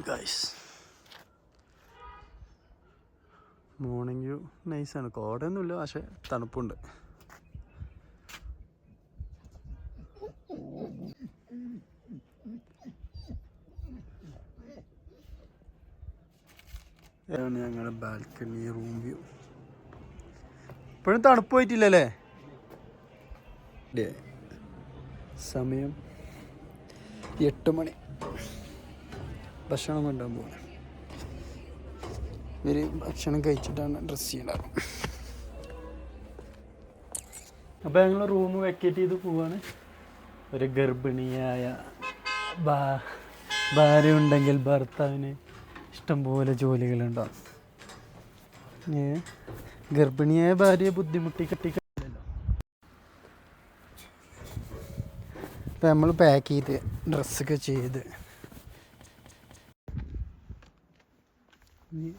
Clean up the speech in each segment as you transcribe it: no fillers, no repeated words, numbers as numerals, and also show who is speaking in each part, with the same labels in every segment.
Speaker 1: Guys. Morning view നൈസാണ്. കോടയൊന്നുമില്ല, പക്ഷെ തണുപ്പുണ്ട്. ഇതാണ് ഞങ്ങളുടെ ബാൽക്കണി റൂം വ്യൂ. ഇപ്പോഴും തണുപ്പ് പോയിട്ടില്ലല്ലേ? സമയം 8 മണി. ഭക്ഷണം കൊണ്ടുപോകാൻ പോകുന്നത്. ഇവർ ഭക്ഷണം കഴിച്ചിട്ടാണ് ഡ്രസ്സ് ചെയ്യണത്. അപ്പോൾ ഞങ്ങൾ റൂം വെക്കേറ്റ് ചെയ്ത് പോവാണ്. ഒരു ഗർഭിണിയായ ഭാര്യ ഉണ്ടെങ്കിൽ ഭർത്താവിന് ഇഷ്ടംപോലെ ജോലികളുണ്ടാവും. ഗർഭിണിയായ ഭാര്യയെ ബുദ്ധിമുട്ടി കെട്ടിക്കില്ലല്ലോ. അപ്പം നമ്മൾ പാക്ക് ചെയ്ത് ഡ്രസ്സൊക്കെ ചെയ്ത് ഇനി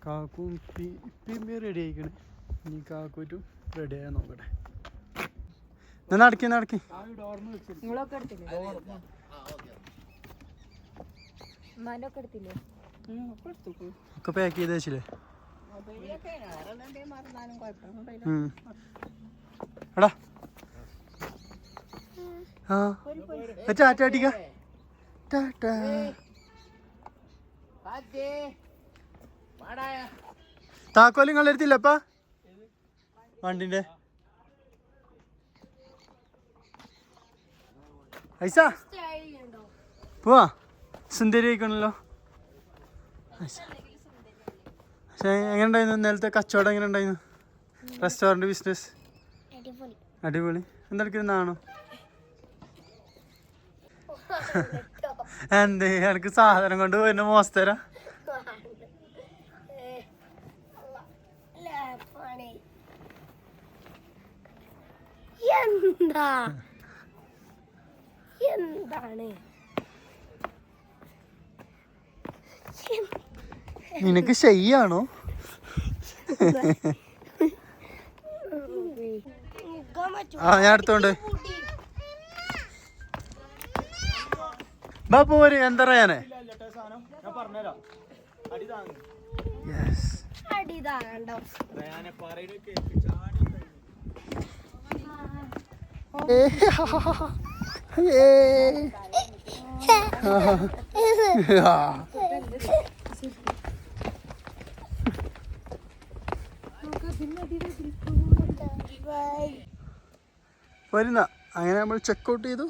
Speaker 1: കാക്കും ഇപ്പം റെഡി ആയിക്കണേ. ഇനി കാക്കൂറ്റും റെഡി ആയാൽ നോക്കട്ടെ. നടക്കി ഒക്കെ പാക്ക് ചെയ്ത് വെച്ചില്ലേ? എടാ ടാറ്റ. താക്കോല് നിങ്ങൾ എടുത്തില്ലപ്പാ വണ്ടിന്റെ? ഐസ പോവാ. സുന്ദരി ആയിക്കണല്ലോ. പക്ഷെ എങ്ങനെ ഉണ്ടായിരുന്നു ഇന്നലത്തെ കച്ചവടം? എങ്ങനെ ഉണ്ടായിരുന്നു റെസ്റ്റോറൻറ്റ് ബിസിനസ്? അടിപൊളി. എന്തെടുക്കുന്നതാണോ? എന്തേ എനിക്ക് സാധനം കൊണ്ട് പോയിരുന്ന മോസ്തരാ?
Speaker 2: എന്താണ്
Speaker 1: നിനക്ക് ശരിയാണോ? ഞാൻ എടുത്തോണ്ട് ബാ പോര്. എന്താ പറയാനേ? വരുന്ന അങ്ങനെ നമ്മൾ ചെക്കൗട്ട് ചെയ്തു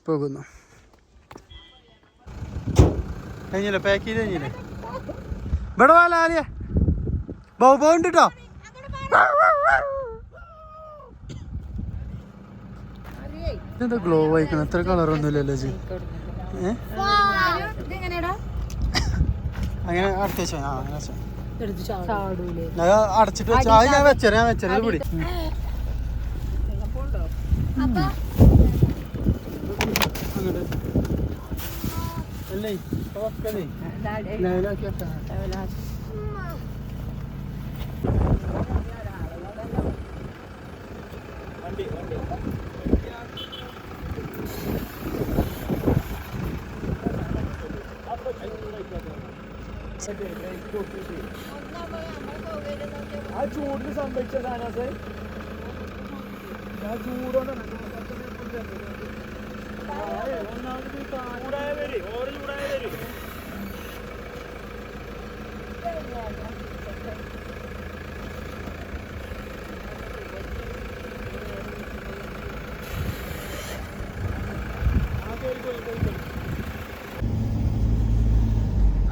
Speaker 1: പോകുന്നു. കഴിഞ്ഞില്ലേ? പാക്ക് ചെയ്ത് കഴിഞ്ഞില്ലേ? ഇവിടെ വാലിയ ബൗബൗണ്ട് കേട്ടോ. ഇതെന്താ ഗ്ലോ ആയിക്കണം? എത്ര കളറൊന്നുമില്ലല്ലോ ജി. അങ്ങനെ അടുത്ത അടച്ചിട്ട് വെച്ചാൽ ഞാൻ വെച്ചേ കൂടി. അല്ലേ ആ ചൂടിന് സംഭവിച്ചതാണ്. ഞാൻ ചൂടോണ്ടാണ് ചൂടായ വരും. ഓരോ ചൂടായ വരും.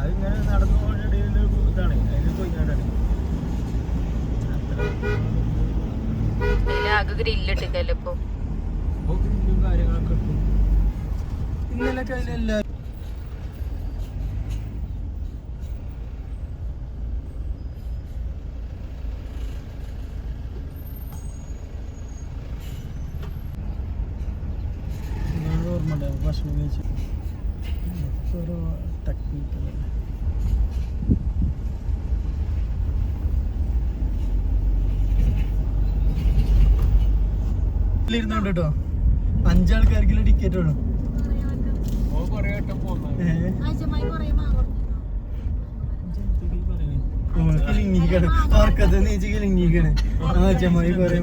Speaker 1: അതിങ്ങനെ നടന്നു പോയിടയിൽ ഇതാണ്. അതിന് പോയിക്കാണ്ടാണ്
Speaker 2: ഗ്രില്ലിട്ടില്ലല്ലോ ഇപ്പൊ.
Speaker 1: ഗ്രില്ലും കാര്യങ്ങളൊക്കെ ഇന്നലെ കഴിഞ്ഞ ഓർമ്മ ഭക്ഷണം കഴിച്ചു. ഓരോ ടെക്നിക്കല്ലേ. ഇരുന്നോണ്ട് കേട്ടോ. 5 ആൾക്കാർക്കുള്ള ടിക്കറ്റ് വേണം. കിലിങ്ങിക്കണ് ഓർക്കത്ത് നീച്ച് കിലിങ്ങിക്കണ് ആ ചമ്മായി കൊറേ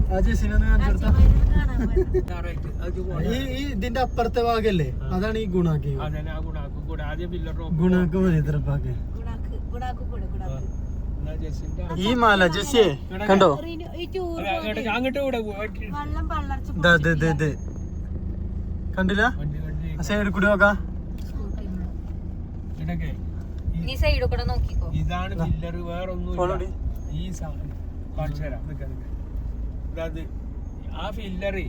Speaker 1: ആ ജെസ്സിനൊന്ന് കാണിച്ചെടുത്ത ഈ ഇതിന്റെ അപ്പുറത്തെ ഭാഗല്ലേ അതാണ് ഈ ഗുണാക്കി ഗുണാക്ക് മതി ഇത്രപ്പാക്ക് ഈ മാല ജെസ്സിയെ കണ്ടോ കണ്ടില്ല സൈഡ് കൂടി നോക്കാം
Speaker 3: ഇതാണ് ഫില്ലർ വേറൊന്നും ഈ ആ ഫില്ലറ്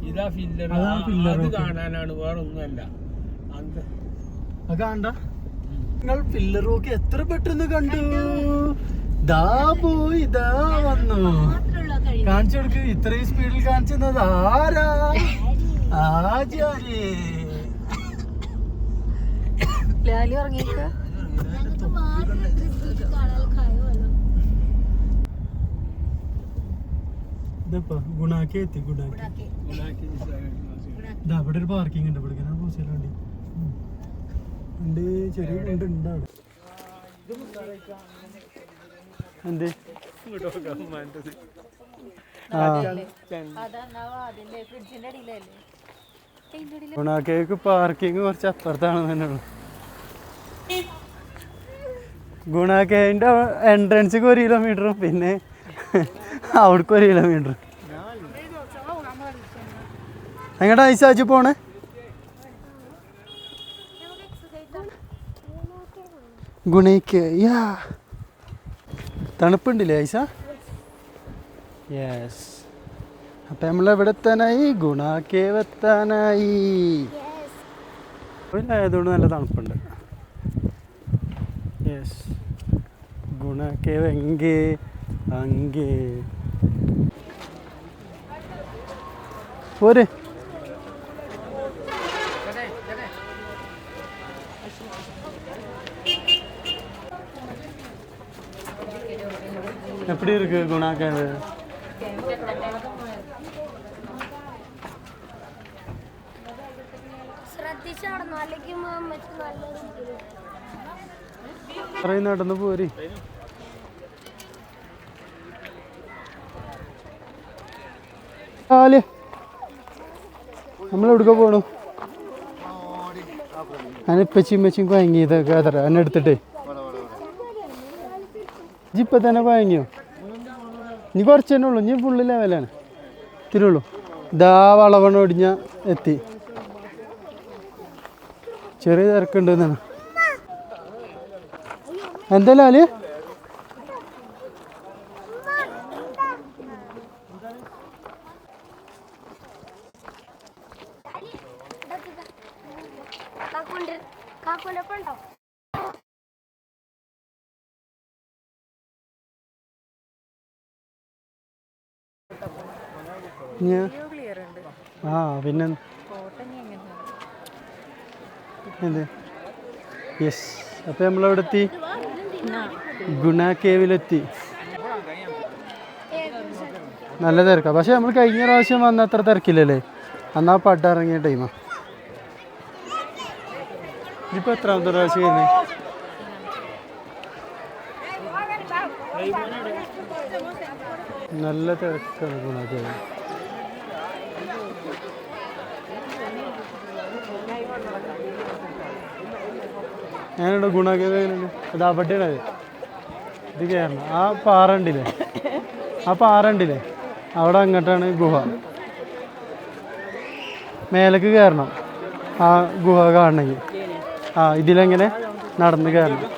Speaker 3: ഇതാ ഫില്ലർ അത് കാണാനാണ് വേറൊന്നുമല്ല
Speaker 1: കണ്ട നിങ്ങൾ ഫില്ലർ നോക്കി എത്ര പെട്ടെന്ന് കണ്ടു ദാ പോയി ഇതാ വന്നു കാണിച്ചു കൊടുക്ക് ഇത്രയും സ്പീഡിൽ കാണിച്ചത് ആരാ ആചാര്യ ഗുണാക്കി എത്തി ഗുണാക്കി അവിടെ ഒരു പാർക്കിംഗ് ഉണ്ട് ഇവിടെ പോസിലുണ്ട് ഉണ്ട് ചെറിയ കൊണ്ട് ഉണ്ട് അവിടെ എന്ത് ഗുണാക്കേക്ക് പാർക്കിംഗ് കുറച്ച് അപ്പുറത്താണ് തന്നെയുള്ളു ഗുണാക്കേന്റെ എൻട്രൻസിക്ക് 1 കിലോമീറ്ററും പിന്നെ അവിടേക്ക് 1 കിലോമീറ്റർ എങ്ങോട്ടാ ഐസാച്ച് പോണേ ഗുണയ്ക്ക് യാ തണുപ്പുണ്ടല്ലേ ഐസ യെസ് അപ്പം നമ്മളെവിടെ എത്താനായി ഗുണാക്കേവ് എത്താനായി ആയതുകൊണ്ട് നല്ല തണുപ്പുണ്ട് യെസ് ഗുണാക്കേവ് എങ്കേ അങ്ങേ പോരെ எப்படி இருக்கு குணாக்கேவு നടന്നു പോരി നമ്മളെവിടുക്ക പോണു ഞാൻ ഇപ്പച്ചിയും കുഴങ്ങിയതൊക്കെ അത്ര എന്നെ എടുത്തിട്ടേ ഇപ്പം തന്നെ കുഴങ്ങിയോ ഇനി കുറച്ച് തന്നെ ഉള്ളൂ ഇനി ഫുള്ള് ലെവലാണ് തിരുള്ളൂ ഇതാ വളവണ്ണ ഒടിഞ്ഞ എത്തി ചെറിയ തിരക്കുണ്ട് എന്നാണ് എന്തായാലും ആല് ആ പിന്നെ എന്ത് യെസ് അപ്പം നമ്മളെവിടെ എത്തി ഗുണാക്കേവിലെത്തി നല്ല തിരക്കാണ് പക്ഷെ നമ്മൾ കഴിഞ്ഞ പ്രാവശ്യം വന്ന അത്ര തിരക്കില്ലല്ലേ അന്നാ പട്ടിറങ്ങിയ ടൈമാ ഇതിപ്പോൾ എത്രാമത്തെ പ്രാവശ്യം കഴിഞ്ഞു നല്ല തിരക്കാണ് ഗുണാക്കേവ് ഞാനുണ്ട് ഗുണാക്കേവ് അത് അവിടെയാണ് ഇത് കയറണം ആ പാറ ഉണ്ടില്ലേ അവിടെ അങ്ങോട്ടാണ് ഗുഹ മേലേക്ക് കയറണം ആ ഗുഹ കാണണമെങ്കിൽ ആ ഇതിലെങ്ങനെ നടന്ന് കയറണം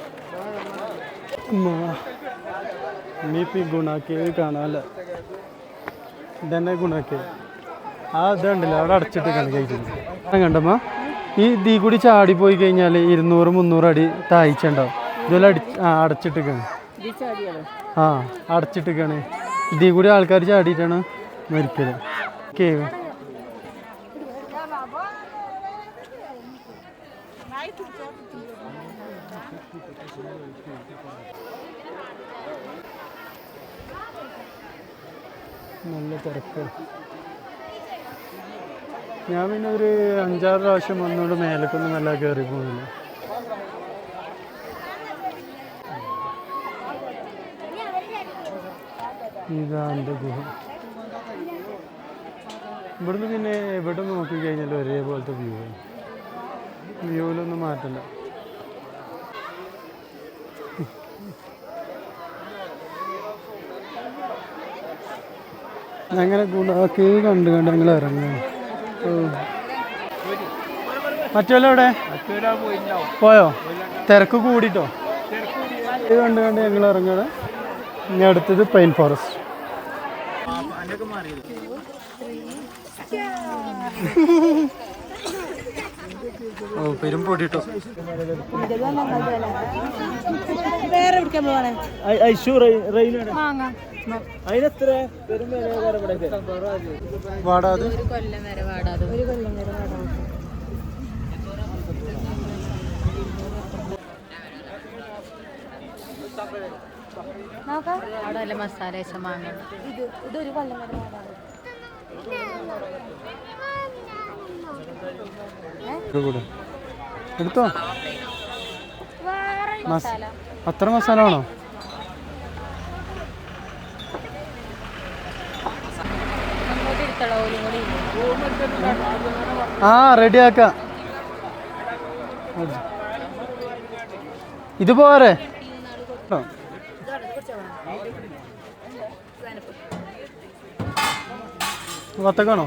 Speaker 1: ഇനിയിപ്പോൾ ഈ ഗുണാക്കേവ് കാണാമല്ല ഇതന്നെ ഗുണാക്കേവ് ആ ഇതുണ്ടല്ലോ അവിടെ അടച്ചിട്ട് കഴിക്കുന്നത് കണ്ടമ്മ ഈ ഇതീ കൂടി ചാടി പോയി കഴിഞ്ഞാൽ 200-300 അടി താഴ്ചയുണ്ടാവും ഇതുപോലെ അടച്ചിട്ടിക്കാണ് ആ അടച്ചിട്ടിക്കാണ് ഇതീ കൂടി ആൾക്കാർ ചാടിയിട്ടാണ് മരിക്കല് കേവ് നല്ല തിരക്ക് ഞാൻ പിന്നെ ഒരു 5-6 പ്രാവശ്യം വന്നുകൊണ്ട് മേലേക്കൊന്നും നല്ല കയറി പോകുന്നില്ല. ഇതാ എൻ്റെ ഗുഹ. ഇവിടുന്ന് പിന്നെ എവിടെ നോക്കിക്കഴിഞ്ഞാലും ഒരേപോലത്തെ വ്യൂ ആണ്. വ്യൂവിലൊന്നും മാറ്റണ്ട. അങ്ങനെ ഗുണാക്കി കണ്ട് ഞങ്ങൾ ഇറങ്ങുകയാണ്. മറ്റല്ലോ എവിടെ പോയോ? തിരക്ക് കൂടിട്ടോ. ഇത് കണ്ട് ഞങ്ങൾ ഇറങ്ങുകയാണ്. ഇനി അടുത്തത് പൈൻ ഫോറസ്റ്റ്. ഓ പെരും പൊടിട്ടോ. വാടാതെ
Speaker 2: അവിടെ മസാല വാങ്ങണം. ഇതൊരു കൊല്ലം വരെ
Speaker 1: എടുത്തോ. അത്ര മസാല ആണോ? ആ റെഡി ആക്കാം. ഇത് പോരെ വത്തക്കാണോ?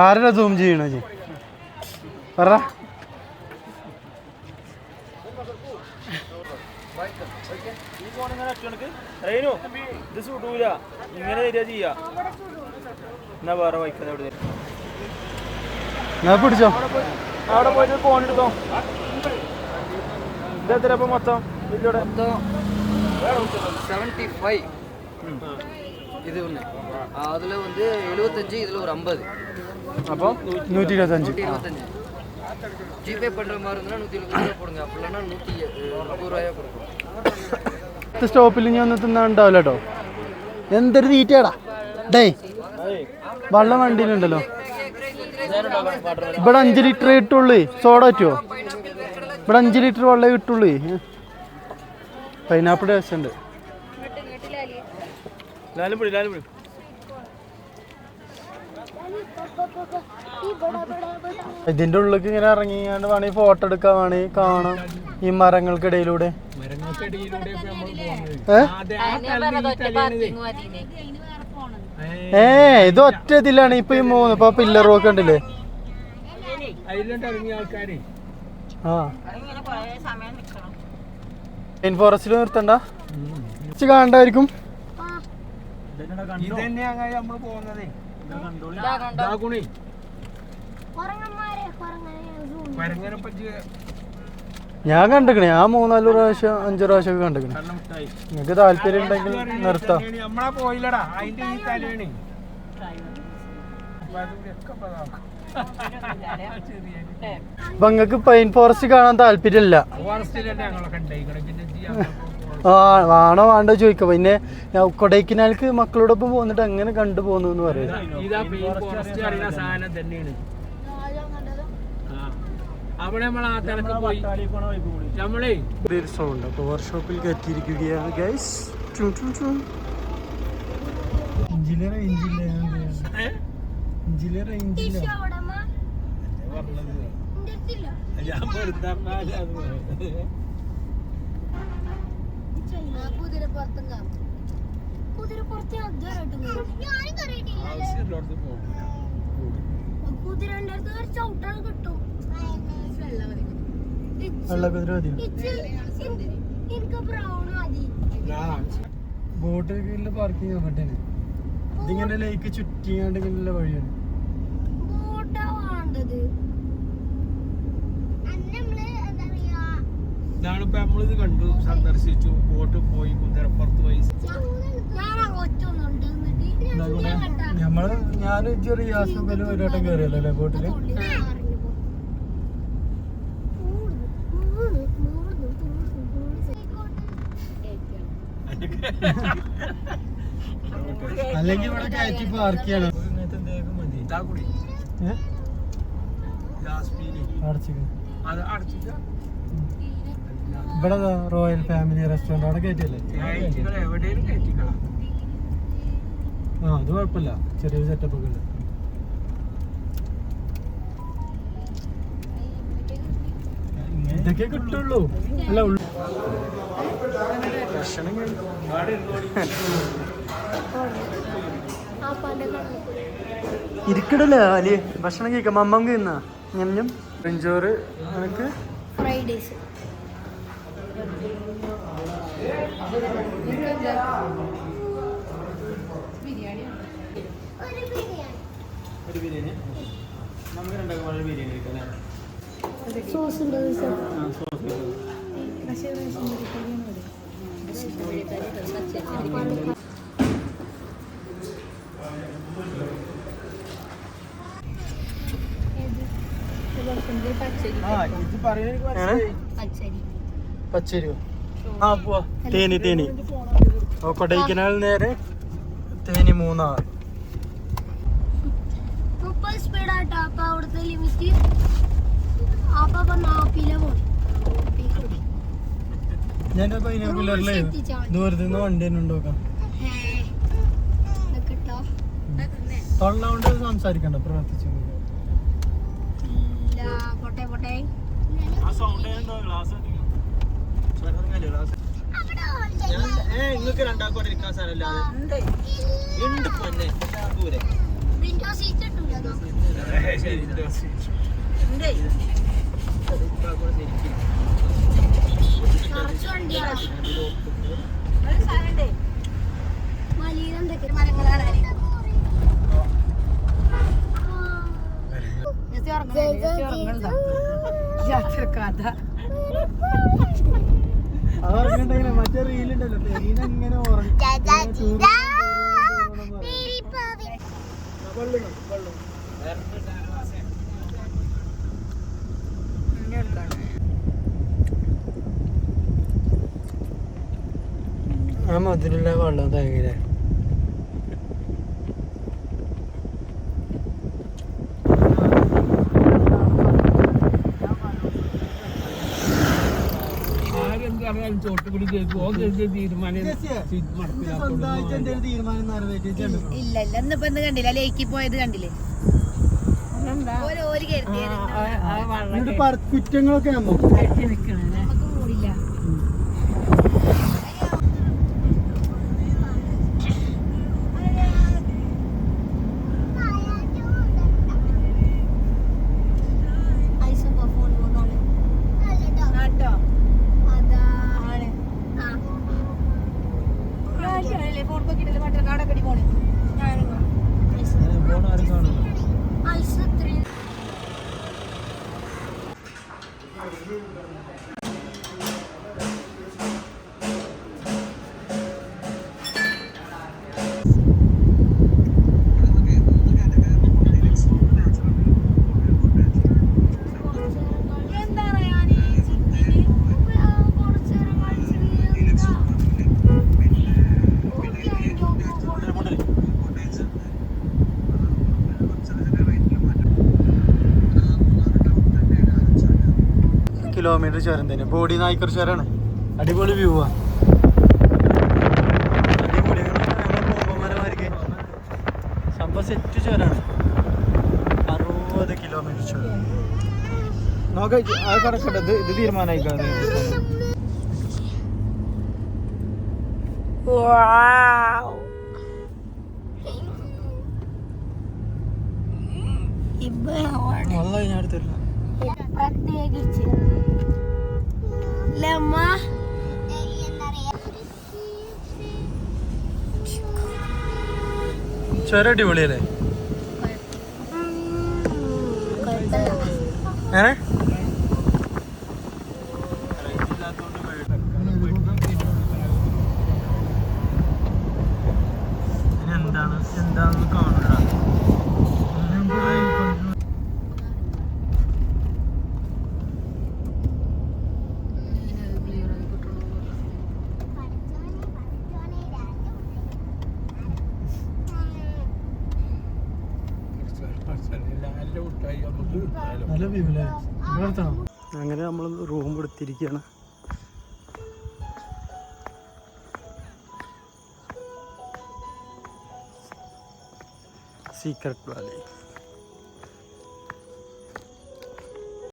Speaker 1: ആരാ സൂം ചെയ്യണ ജി പറ. പിടിച്ചോ.
Speaker 3: അവിടെ പോയിട്ട് ഫോൺ എടുത്തോ. ഇതെത്ര മൊത്തം?
Speaker 4: 75. இது ஒன்று அதில் வந்து 75, இதில் ஒரு 50.
Speaker 1: அப்போ 125.
Speaker 4: ஜிபே பண்ணுற மாதிரி இருந்தால் 170 ரூபா போடுங்க. அப்படி இல்லைன்னா 130 ரூபாயா கொடுக்கும்.
Speaker 1: സ്റ്റോപ്പിൽ ഇനി ഒന്നും തിന്നാണ്ടാവില്ല കേട്ടോ. എന്തൊരു തീറ്റയാടാ ഡേ. വെള്ളം വണ്ടിയിലുണ്ടല്ലോ. ഇവിടെ 5 ലിറ്റർ കിട്ടുള്ളൂ. സോഡ പറ്റുമോ? ഇവിടെ 5 ലിറ്റർ വെള്ളം കിട്ടുള്ളൂ. പൈനാപ്പിൾ ടേസ്റ്റ് ഉണ്ട്. ഇതിന്റെ ഉള്ളിലേക്ക് ഇങ്ങനെ ഇറങ്ങിയാണ്ട് വേണമെങ്കിൽ ഫോട്ടോ എടുക്കാൻ വേണമെങ്കിൽ കാണാം ഈ മരങ്ങൾക്കിടയിലൂടെ. ഇത് ഒറ്റ ഇതിലാണ് ഇപ്പൊ ഈ 3 ഇപ്പൊ പില്ലറും ഒക്കെ ഉണ്ടല്ലേ. ആ പൈൻ ഫോറസ്റ്റിൽ നിർത്തണ്ട. കാണണ്ടായിരിക്കും. ഞാൻ കണ്ടിക്കണേ. ആ 3-4 പ്രാവശ്യം 5 പ്രാവശ്യം ഒക്കെ കണ്ടിക്കണേ. നിങ്ങക്ക് താല്പര്യം ഉണ്ടെങ്കിൽ നിർത്താം. അപ്പൊ നിങ്ങക്ക് പൈൻ ഫോറസ്റ്റ് കാണാൻ താല്പര്യമില്ല. ആ വേണോ വേണ്ടോ ചോദിക്കാം. പിന്നെ കൊടൈക്കനാൽക്ക് മക്കളോടൊപ്പം പോന്നിട്ട് അങ്ങനെ കണ്ടു പോന്നു എന്ന് പറയുന്നത്. സൗണ്ട് അപ്പൊ വർക്ക്ഷോപ്പിൽ കയറ്റിയിരിക്കുകയാണ് ഗൈസ്. ബോട്ടിൽ പാർക്കിംഗ് പറ്റേ. ഇതിങ്ങനെ ലേക്ക് ചുറ്റിയാണ്ട് ഇങ്ങനെയുള്ള വഴിയാണ്.
Speaker 3: ഇതാണിപ്പോ നമ്മളിത് കണ്ടു, സന്ദർശിച്ചു, ബോട്ട് പോയി, കുതിരപ്പുറത്ത് പോയി.
Speaker 1: നമ്മള് ഞാൻ ചെറിയ ഒരു വട്ടം കയറിയല്ലോ അല്ലേ ബോട്ടില്. അല്ലെങ്കിൽ ഇവിടെ കയറ്റി പാർക്ക് ചെയ്യണം. ഇവിടെ റോയൽ ഫാമിലി റെസ്റ്റോറന്റ് അവിടെ കയറ്റിയല്ലേ? ആ അത് കുഴപ്പമില്ല, ചെറിയ സെറ്റപ്പ് ഒക്കെ ഉണ്ട്. ഇതൊക്കെ കിട്ടുള്ളൂ. അല്ല ഭക്ഷണം ഇരിക്കടല്ലേ അല്ലേ? ഭക്ഷണം കഴിക്കാം. മമ്മം കഴിയുന്ന ഞം പെഞ്ചോറ് എനിക്ക്
Speaker 2: ഫ്രൈഡ് റൈസ്.
Speaker 1: ഒരു ബിരിയാണി നമുക്ക് രണ്ടാക്കും ബിരിയാണി കഴിക്കാം അല്ലേ?
Speaker 2: സോസ് ഉണ്ട്.
Speaker 1: പച്ചരിയോ? ആ പോവാ. തേനി കൊടൈക്കനാൽ നേരെ തേനി മൂന്നാർ.
Speaker 5: 30 സ്പീഡാട്ടോ അപ്പൊ അവിടുത്തെ ലിമിറ്റ്. അപ്പൊ 40 പോയി.
Speaker 1: ഞാൻ ബൈനോക്കുലറിലെ ദൂരത്തു നിന്ന് വണ്ടി തന്നെ ഉണ്ടോക്കാം. തൊള്ളോണ്ട് സംസാരിക്കണ്ട, പ്രവർത്തിച്ചു. നിങ്ങൾക്ക് രണ്ടാക്കോടെ ഇരിക്കാൻ സ്ഥലമില്ലാതെ ഉണ്ട് പൊന്നെ ദൂരെ.
Speaker 5: Window seat ഇട്ടൂലോ?
Speaker 1: അവർക്കുണ്ടെങ്കിലേ മറ്റേ റീലുണ്ടല്ലോ, പെരീനെങ്ങനെ ആ മധുരമുള്ള വെള്ളം തേങ്ങയില്ലേ?
Speaker 2: ഇല്ല ഇന്നിപ്പോ എന്ത് കണ്ടില്ല, ലേക്ക് പോയത് കണ്ടില്ലേ?
Speaker 1: കുറ്റങ്ങളൊക്കെ നമുക്ക്
Speaker 2: കൂടില്ല.
Speaker 1: കിലോമീറ്റർ ചുരം തന്നെ. ബോഡി നായ്ക്കർ ചുരമാണ്. അടിപൊളി വ്യൂ ആ. അടിപൊളി സംഭവം സെറ്റ് ചുരമാണ്. 60 കിലോമീറ്റർ ചുരം. നോക്ക ആ കണക്കുണ്ട്. ഇത് തീരുമാനമായിക്കാണ്. നല്ല ഞാൻ എടുത്തില്ല.
Speaker 5: പ്രത്യേകിച്ച്
Speaker 1: ചുരം അടിപൊളിയല്ലേ? ഏ എന്താണെന്ന് കാണുക.
Speaker 3: വലിയ മുട്ടായി നമുക്ക് കിട്ടാലോ.
Speaker 1: നല്ല വ്യൂ അല്ലേ? അങ്ങനെ നമ്മൾ റൂം എടുത്തിരിക്കുകയാണ്. Secret Valley.